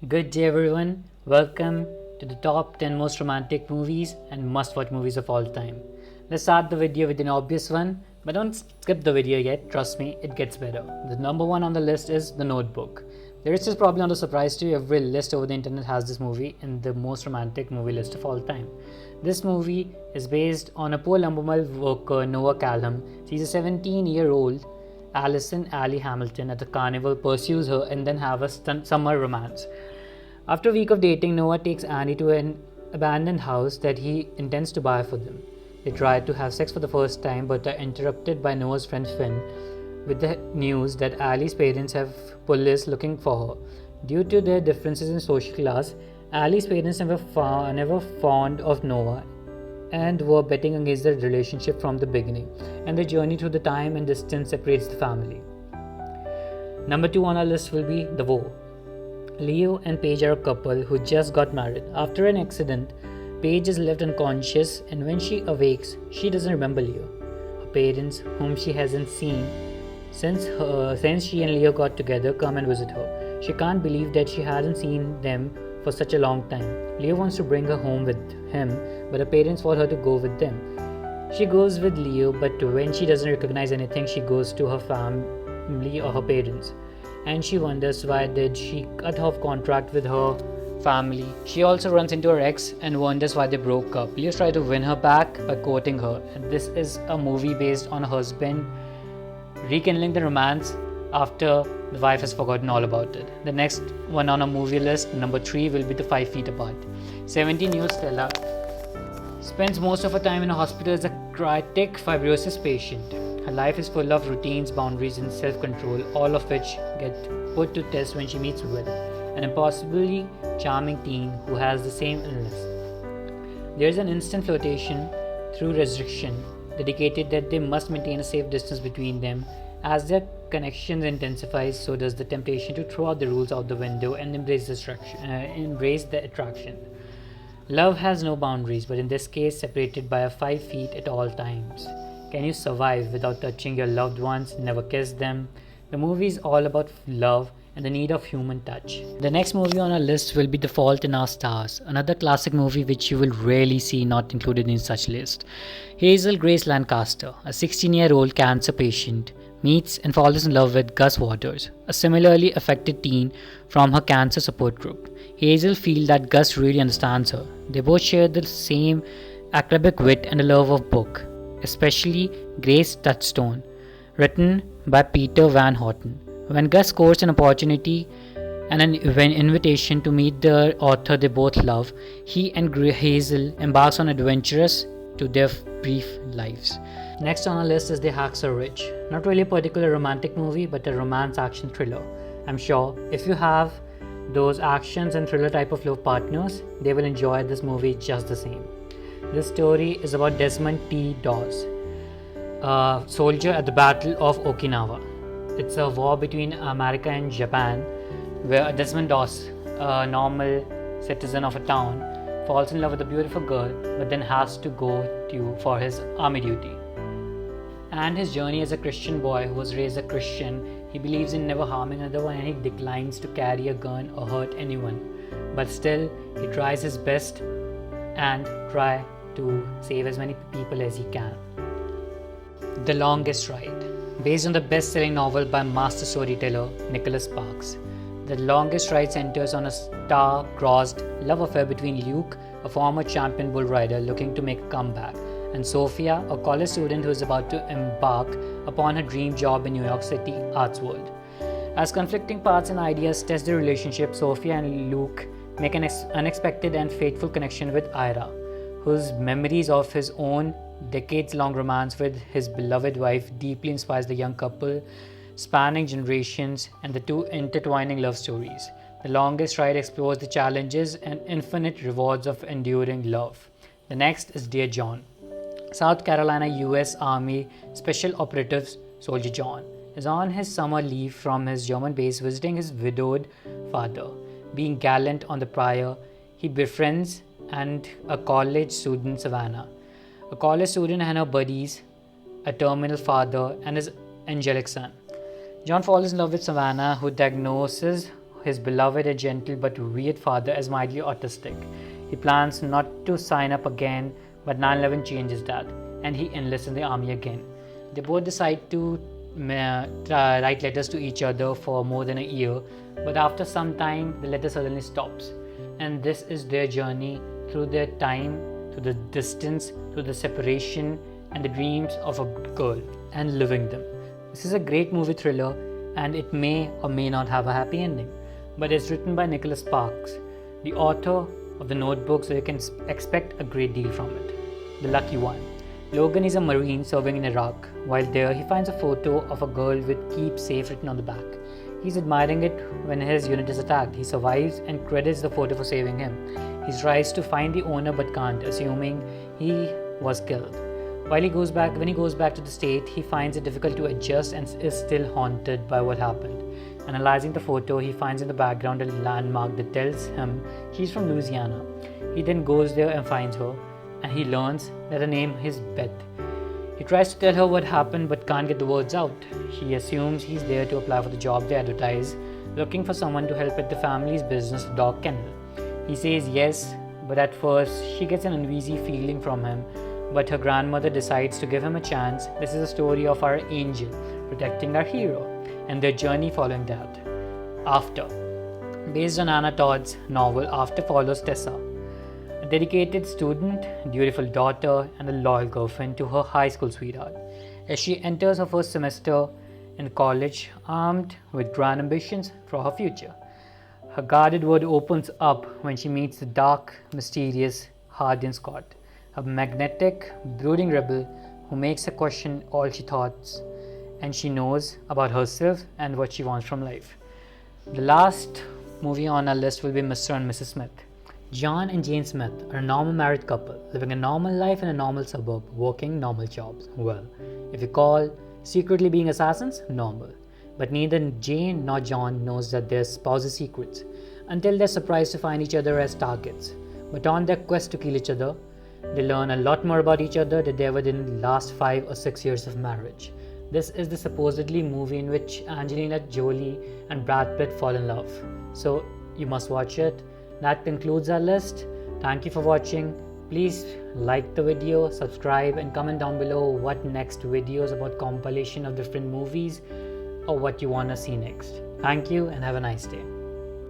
Good day, everyone. Welcome to the top 10 most romantic movies and must watch movies of all time. Let's start the video with an obvious one, but don't skip the video yet. Trust me, it gets better. The number one on the list is The Notebook. The rest is probably not a surprise to you. Every list over the internet has this movie in the most romantic movie list of all time. This movie is based on a poor lumbermill worker, Noah Callum. She's a 17-year-old Allison Allie Hamilton at the carnival pursues her and then have a summer romance. After a week of dating, Noah takes Annie to an abandoned house that he intends to buy for them. They try to have sex for the first time but are interrupted by Noah's friend Finn with the news that Allie's parents have police looking for her. Due to their differences in social class, Allie's parents never fond of Noah and were betting against their relationship from the beginning, and the journey through the time and distance separates the family. Number 2 on our list will be The Vow. Leo and Paige are a couple who just got married. After an accident, Paige is left unconscious, and when she awakes, she doesn't remember Leo. Her parents, whom she hasn't seen since she and Leo got together, come and visit her. She can't believe that she hasn't seen them for such a long time. Leo wants to bring her home with him, but her parents want her to go with them. She goes with Leo, but when she doesn't recognize anything, she goes to her family or her parents. And she wonders why did she cut off contact with her family. She also runs into her ex and wonders why they broke up. Leo tries to win her back by courting her, and this is a movie based on a husband rekindling the romance after the wife has forgotten all about it. The next one on our movie list, number 3, will be The 5 Feet Apart. 17-year-old Stella spends most of her time in a hospital as a cystic fibrosis patient. Her life is full of routines, boundaries, and self-control, all of which get put to test when she meets Will, an impossibly charming teen who has the same illness. There is an instant flirtation through restriction, dedicated that they must maintain a safe distance between them. As their connection intensifies, so does the temptation to throw out the rules out the window and embrace the attraction. Love has no boundaries, but in this case, separated by 5 feet at all times. Can you survive without touching your loved ones, never kiss them? The movie is all about love and the need of human touch. The next movie on our list will be The Fault in Our Stars, another classic movie which you will rarely see not included in such list. Hazel Grace Lancaster, a 16-year-old cancer patient, meets and falls in love with Gus Waters, a similarly affected teen from her cancer support group. Hazel feels that Gus really understands her. They both share the same academic wit and a love of book, especially Grace Touchstone, written by Peter Van Houten. When Gus scores an opportunity and an invitation to meet the author they both love, he and Hazel embarks on adventures to their brief lives. Next on our list is The Hacksaw Ridge. Not really a particular romantic movie, but a romance action thriller. I'm sure if you have those actions and thriller type of love partners, they will enjoy this movie just the same. This story is about Desmond T. Dawes, a soldier at the Battle of Okinawa. It's a war between America and Japan, where Desmond Dawes, a normal citizen of a town, falls in love with a beautiful girl, but then has to go for his army duty. And his journey as a Christian boy who was raised a Christian, he believes in never harming anyone and he declines to carry a gun or hurt anyone. But still, he tries his best and try to save as many people as he can. The Longest Ride. Based on the best-selling novel by master storyteller Nicholas Sparks, The Longest Ride centers on a star-crossed love affair between Luke, a former champion bull rider looking to make a comeback, and Sophia, a college student who is about to embark upon her dream job in New York City arts world. As conflicting paths and ideas test their relationship, Sophia and Luke make an unexpected and fateful connection with Ira, whose memories of his own decades-long romance with his beloved wife deeply inspires the young couple, spanning generations and the two intertwining love stories. The Longest Ride explores the challenges and infinite rewards of enduring love. The next is Dear John. South Carolina U.S. Army Special Operative Soldier John is on his summer leave from his German base visiting his widowed father. Being gallant on the prior, he befriends a college student, Savannah. A college student and her buddies, a terminal father, and his angelic son. John falls in love with Savannah, who diagnoses his beloved and gentle but weird father as mildly autistic. He plans not to sign up again, but 9/11 changes that, and he enlists in the army again. They both decide to write letters to each other for more than a year, but after some time, the letter suddenly stops. And this is their journey through their time, through the distance, through the separation, and the dreams of a girl, and living them. This is a great movie thriller, and it may or may not have a happy ending, but it's written by Nicholas Sparks, the author of The Notebook, so you can expect a great deal from it. The Lucky One. Logan is a Marine serving in Iraq. While there, he finds a photo of a girl with "Keep Safe" written on the back. He's admiring it when his unit is attacked. He survives and credits the photo for saving him. He tries to find the owner but can't, assuming he was killed. When he goes back to the state, he finds it difficult to adjust and is still haunted by what happened. Analyzing the photo, he finds in the background a landmark that tells him she's from Louisiana. He then goes there and finds her, and he learns that her name is Beth. He tries to tell her what happened but can't get the words out. She assumes he's there to apply for the job they advertise, looking for someone to help at the family's business, dog kennel. He says yes, but at first she gets an uneasy feeling from him, but her grandmother decides to give him a chance. This is a story of our angel protecting our hero and their journey following that. After. Based on Anna Todd's novel, After follows Tessa, a dedicated student, dutiful daughter, and a loyal girlfriend to her high school sweetheart, as she enters her first semester in college armed with grand ambitions for her future. Her guarded world opens up when she meets the dark, mysterious Hardian Scott, a magnetic, brooding rebel who makes her question all she thought and she knows about herself and what she wants from life. The last movie on our list will be Mr. and Mrs. Smith. John and Jane Smith are a normal married couple, living a normal life in a normal suburb, working normal jobs. Well, if you call secretly being assassins normal. But neither Jane nor John knows that their spouses' secrets, until they're surprised to find each other as targets. But on their quest to kill each other, they learn a lot more about each other than they ever did in the last 5 or 6 years of marriage. This is the supposedly movie in which Angelina Jolie and Brad Pitt fall in love. So you must watch it. That concludes our list. Thank you for watching. Please like the video, subscribe, and comment down below what next videos about compilation of different movies or what you want to see next. Thank you and have a nice day.